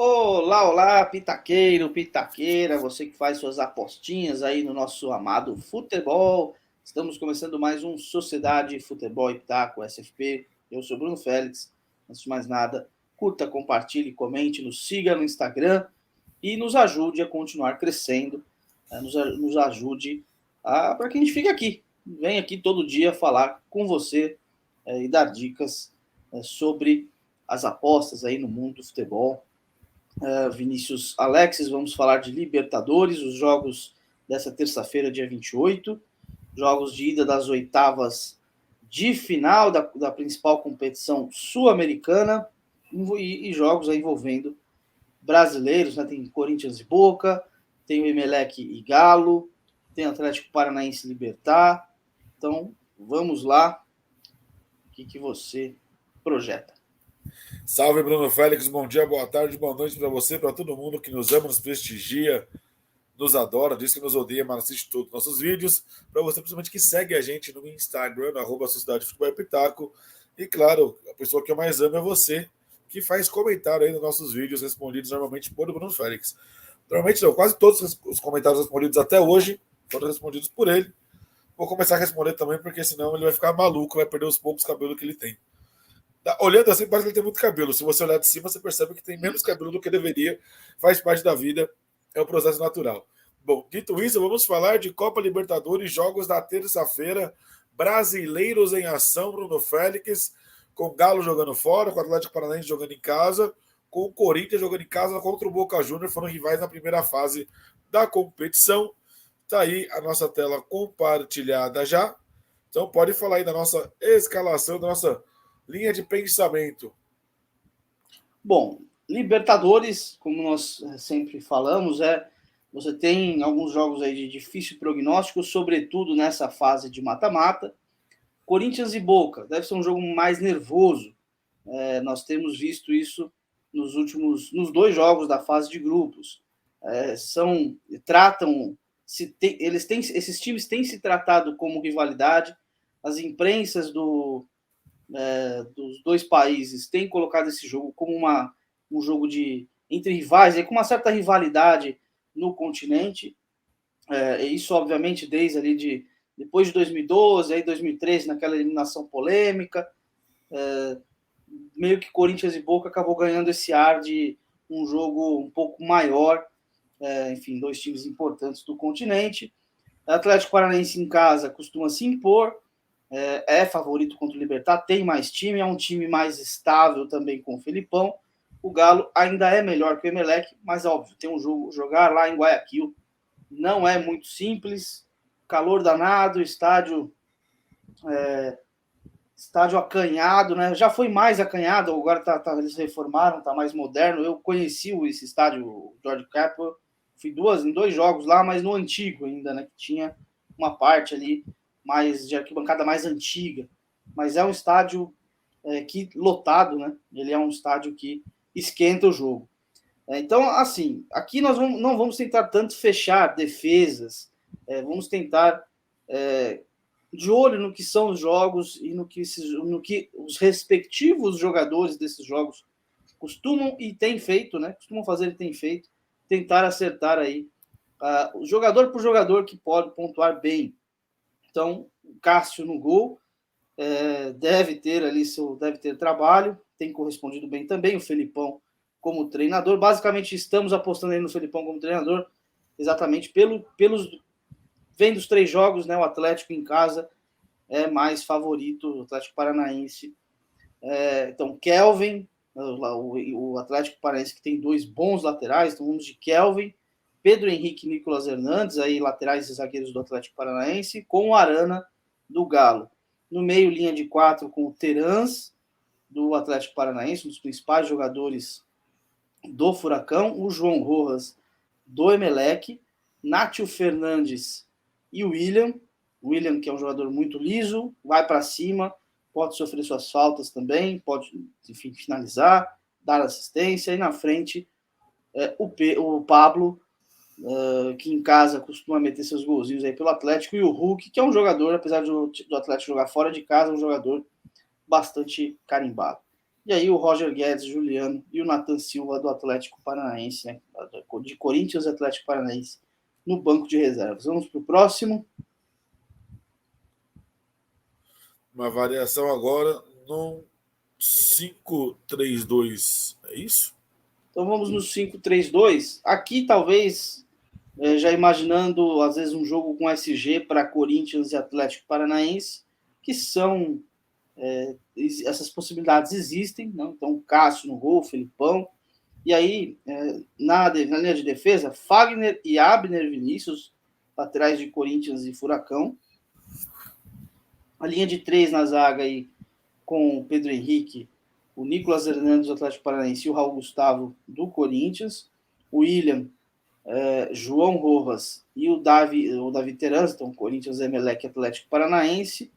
Olá, olá, pitaqueiro, pitaqueira, você que faz suas apostinhas aí no nosso amado futebol. Estamos começando mais um Sociedade Futebol e Pitaco, SFP. Eu sou Bruno Félix. Antes de mais nada, curta, compartilhe, comente, nos siga no Instagram e nos ajude a continuar crescendo, nos ajude para que a gente fique aqui. Vem aqui todo dia falar com você e dar dicas sobre as apostas aí no mundo do futebol. Vinícius Alexis, vamos falar de Libertadores, os jogos dessa terça-feira, dia 28, jogos de ida das oitavas de final da principal competição sul-americana e jogos envolvendo brasileiros, né? Tem Corinthians e Boca, tem o Emelec e Galo, tem Atlético Paranaense e Libertad. Então, vamos lá, o que você projeta? Salve, Bruno Félix. Bom dia, boa tarde, boa noite para você, para todo mundo que nos ama, nos prestigia, nos adora, diz que nos odeia, mas assiste todos os nossos vídeos. Para você, principalmente, que segue a gente no Instagram, Sociedade Futebol e Pitaco. E, claro, a pessoa que eu mais amo é você, que faz comentário aí nos nossos vídeos, respondidos normalmente por Bruno Félix. Normalmente, não, quase todos os comentários respondidos até hoje foram respondidos por ele. Vou começar a responder também, porque senão ele vai ficar maluco, vai perder os poucos cabelos que ele tem. Olhando assim, parece que ele tem muito cabelo. Se você olhar de cima, você percebe que tem menos cabelo do que deveria. Faz parte da vida, é um processo natural. Bom, dito isso, vamos falar de Copa Libertadores, jogos da terça-feira, brasileiros em ação, Bruno Félix, com o Galo jogando fora, com o Atlético Paranaense jogando em casa, com o Corinthians jogando em casa contra o Boca Juniors, foram rivais na primeira fase da competição. Está aí a nossa tela compartilhada já. Então pode falar aí da nossa escalação, da nossa linha de pensamento. Bom, Libertadores, como nós sempre falamos, você tem alguns jogos aí de difícil prognóstico, sobretudo nessa fase de mata-mata. Corinthians e Boca, deve ser um jogo mais nervoso. Nós temos visto isso nos dois jogos da fase de grupos. Esses times têm se tratado como rivalidade. As imprensas dos dois países têm colocado esse jogo como um jogo entre rivais, com uma certa rivalidade no continente. Isso, obviamente, desde ali depois de 2012, aí 2013, naquela eliminação polêmica. Meio que Corinthians e Boca acabou ganhando esse ar de um jogo um pouco maior. Enfim, dois times importantes do continente. O Atlético Paranaense em casa costuma se impor, é favorito contra o Libertad, tem mais time, é um time mais estável também com o Felipão. O Galo ainda é melhor que o Emelec, mas óbvio, tem um jogo, jogar lá em Guayaquil não é muito simples, calor danado, estádio acanhado, né? Já foi mais acanhado, agora eles reformaram, tá mais moderno. Eu conheci esse estádio, o George Capwell, fui em dois jogos lá, mas no antigo ainda, né? Que tinha uma parte ali mais de arquibancada mais antiga. Mas é um estádio que lotado, né? Ele é um estádio que esquenta o jogo. Então, assim, aqui não vamos tentar tanto fechar defesas, vamos tentar de olho no que são os jogos e no que os respectivos jogadores desses jogos costumam e têm feito, né? Costumam fazer e têm feito, tentar acertar aí jogador por jogador que pode pontuar bem. Então, o Cássio no gol deve ter trabalho, tem correspondido bem também, o Felipão como treinador. Basicamente, estamos apostando aí no Felipão como treinador, exatamente pelos vendo os três jogos, né? O Atlético em casa é mais favorito, o Atlético Paranaense. Então, Kelvin, o Atlético Paranaense que tem dois bons laterais, então vamos de Kelvin, Pedro Henrique e Nicolas Hernandes, aí laterais e zagueiros do Atlético Paranaense, com o Arana do Galo. No meio, linha de quatro com o Terans, do Atlético Paranaense, um dos principais jogadores do Furacão, o João Rojas, do Emelec, Nátio Fernandes e o William, que é um jogador muito liso, vai para cima, pode sofrer suas faltas também, pode, enfim, finalizar, dar assistência, e na frente o Pablo, que em casa costuma meter seus golzinhos aí pelo Atlético, e o Hulk, que é um jogador, apesar do Atlético jogar fora de casa, um jogador bastante carimbado. E aí o Roger Guedes, Juliano e o Nathan Silva do Atlético Paranaense, né? De Corinthians e Atlético Paranaense, no banco de reservas. Vamos para o próximo. Uma variação agora no 5-3-2. É isso? Então vamos no 5-3-2. Aqui talvez, já imaginando às vezes um jogo com SG para Corinthians e Atlético Paranaense, que são essas possibilidades existem, não? Então Cássio no gol, Felipão, e aí na linha de defesa, Fagner e Abner Vinícius, laterais de Corinthians e Furacão. A linha de 3 na zaga aí com o Pedro Henrique, o Nicolas Hernandes do Atlético Paranaense e o Raul Gustavo do Corinthians, o William, João Rojas e o Davi Terans, então Corinthians, Emelec, Atlético Paranaense,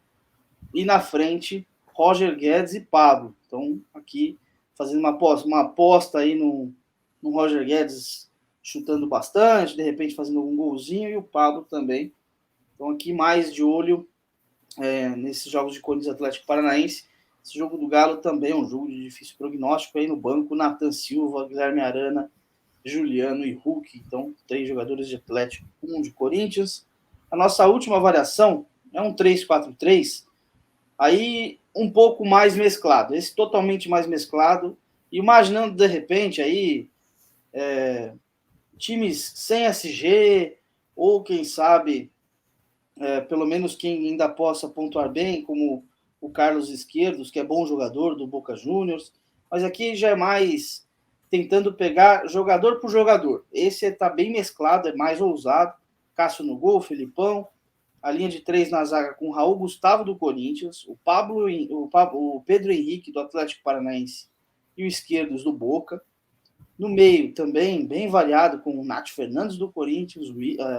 e na frente Roger Guedes e Pablo. Então aqui fazendo uma aposta aí no Roger Guedes chutando bastante, de repente fazendo algum golzinho, e o Pablo também. Então aqui mais de olho nesses jogos de Corinthians Atlético Paranaense. Esse jogo do Galo também é um jogo de difícil prognóstico. Aí no banco, Nathan Silva, Guilherme Arana, Juliano e Hulk. Então, 3 jogadores de Atlético, 1 de Corinthians. A nossa última variação é um 3-4-3. Aí um pouco mais mesclado. Esse totalmente mais mesclado. Imaginando, de repente, aí times sem SG, ou quem sabe pelo menos quem ainda possa pontuar bem, como o Carlos Esquerdos, que é bom jogador do Boca Juniors, mas aqui já é mais tentando pegar jogador por jogador. Esse está bem mesclado, é mais ousado. Cássio no gol, Felipão, a linha de 3 na zaga com o Raul Gustavo do Corinthians, o Pedro Henrique do Atlético Paranaense e o Esquerdos do Boca. No meio, também, bem variado, com o Nath Fernandes do Corinthians,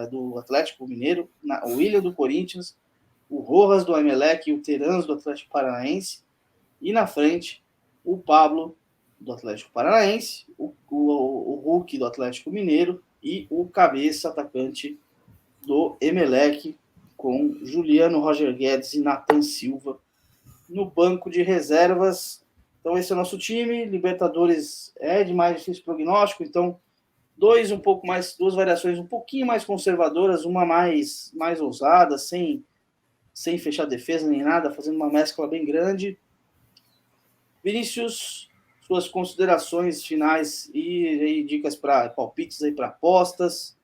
do Atlético Mineiro, o William do Corinthians, o Rojas do Emelec e o Terans do Atlético Paranaense. E na frente, o Pablo do Atlético Paranaense, o Hulk do Atlético Mineiro e o cabeça atacante do Emelec, com Juliano, Roger Guedes e Nathan Silva no banco de reservas. Então esse é o nosso time. Libertadores é de mais difícil prognóstico, então duas variações um pouquinho mais conservadoras, uma mais ousada, sem fechar defesa nem nada, fazendo uma mescla bem grande. Vinícius, suas considerações finais e dicas para palpites aí para apostas.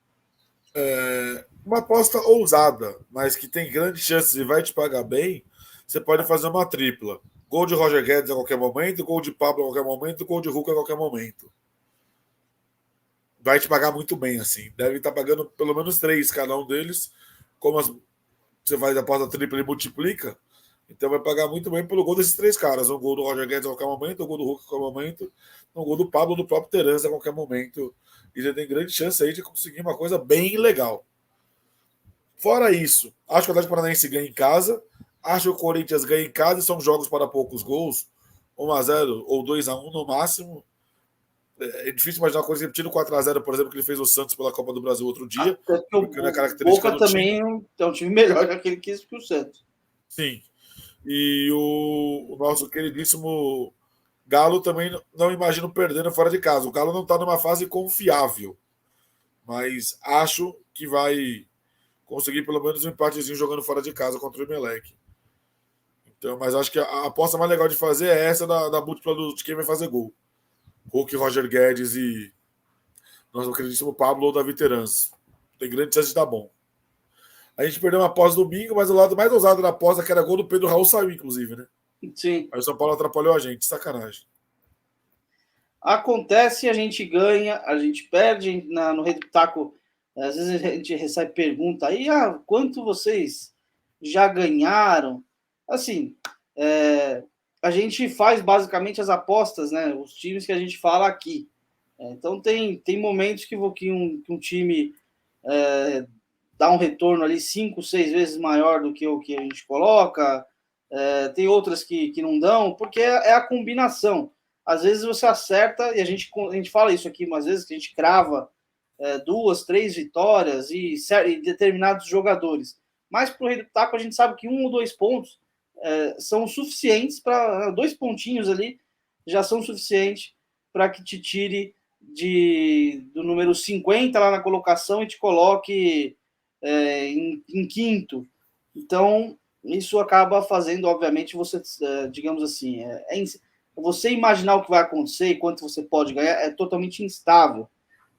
Uma aposta ousada, mas que tem grandes chances e vai te pagar bem, você pode fazer uma tripla. Gol de Roger Guedes a qualquer momento, gol de Pablo a qualquer momento, gol de Hulk a qualquer momento. Vai te pagar muito bem, assim. Deve estar pagando pelo menos 3 cada um deles. Como você faz a aposta tripla e multiplica, então vai pagar muito bem pelo gol desses 3 caras. Um gol do Roger Guedes a qualquer momento, um gol do Hulk a qualquer momento, um gol do Pablo, do próprio Terence a qualquer momento. E você tem grande chance aí de conseguir uma coisa bem legal. Fora isso, acho que o Atlético Paranaense ganha em casa, acho que o Corinthians ganha em casa e são jogos para poucos gols, 1-0 ou 2-1 no máximo. É difícil imaginar uma coisa repetindo 4-0, por exemplo, que ele fez o Santos pela Copa do Brasil outro dia, porque não é característica Boca do time. também é um time melhor que aquele que o Santos. Sim. E o nosso queridíssimo Galo também não imagino perdendo fora de casa. O Galo não está numa fase confiável, mas acho que vai conseguir pelo menos um empatezinho jogando fora de casa contra o Emelec. Então, mas acho que a aposta mais legal de fazer é essa da múltipla de quem vai fazer gol. Hulk, Roger Guedes e nosso queridíssimo Pablo ou Davi Terans. Tem grande chance de dar bom. A gente perdeu uma aposta domingo, mas o lado mais ousado da aposta, que era gol do Pedro Raul, saiu, inclusive, né? Sim. Aí o São Paulo atrapalhou a gente. Sacanagem. Acontece, a gente ganha, a gente perde no Rei do Taco. Às vezes a gente recebe pergunta aí, quanto vocês já ganharam? Assim, a gente faz basicamente as apostas, né? Os times que a gente fala aqui. Então tem momentos que um time dá um retorno ali 5, 6 vezes maior do que o que a gente coloca. Tem outras que não dão, porque é a combinação. Às vezes você acerta, e a gente fala isso aqui umas vezes, que a gente crava 2, 3 vitórias e determinados jogadores. Mas para o Rei do Taco, a gente sabe que 1 ou 2 pontos são suficientes para 2 pontinhos ali, já são suficientes para que te tire do número 50 lá na colocação e te coloque em quinto. Então, isso acaba fazendo, obviamente, você, digamos assim, você imaginar o que vai acontecer e quanto você pode ganhar é totalmente instável.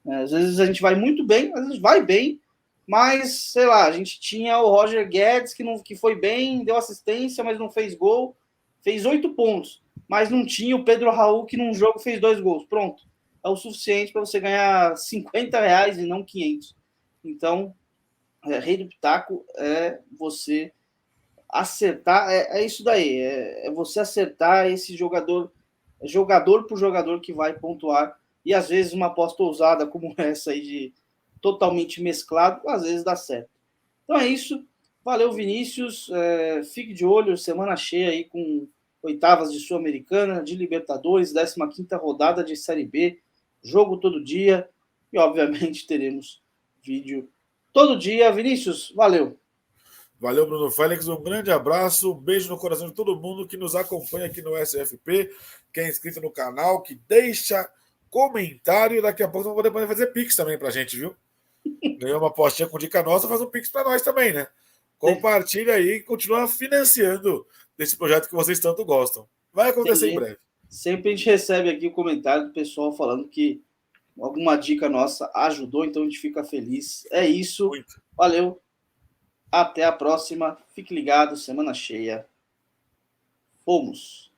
Às vezes a gente vai muito bem, às vezes vai bem, mas, sei lá, a gente tinha o Roger Guedes, que foi bem, deu assistência, mas não fez gol, fez 8 pontos, mas não tinha o Pedro Raul, que num jogo fez 2 gols. Pronto, é o suficiente para você ganhar R$50 e não 500. Então, Rei do Pitaco é você acertar, é isso daí, é você acertar esse jogador por jogador que vai pontuar, e às vezes uma aposta ousada como essa aí de totalmente mesclado, às vezes dá certo. Então é isso, valeu Vinícius, fique de olho, semana cheia aí com oitavas de Sul-Americana, de Libertadores, 15ª rodada de Série B, jogo todo dia, e obviamente teremos vídeo todo dia. Vinícius, valeu! Valeu, Bruno Félix. Um grande abraço, um beijo no coração de todo mundo que nos acompanha aqui no SFP, quem é inscrito no canal, que deixa comentário. Daqui a pouco vão poder fazer Pix também pra gente, viu? Ganhou uma postinha com dica nossa, faz um Pix pra nós também, né? Compartilha aí e continua financiando esse projeto que vocês tanto gostam. Vai acontecer em breve. Sempre a gente recebe aqui o comentário do pessoal falando que alguma dica nossa ajudou, então a gente fica feliz. É isso. Muito. Valeu. Até a próxima. Fique ligado. Semana cheia. Fomos.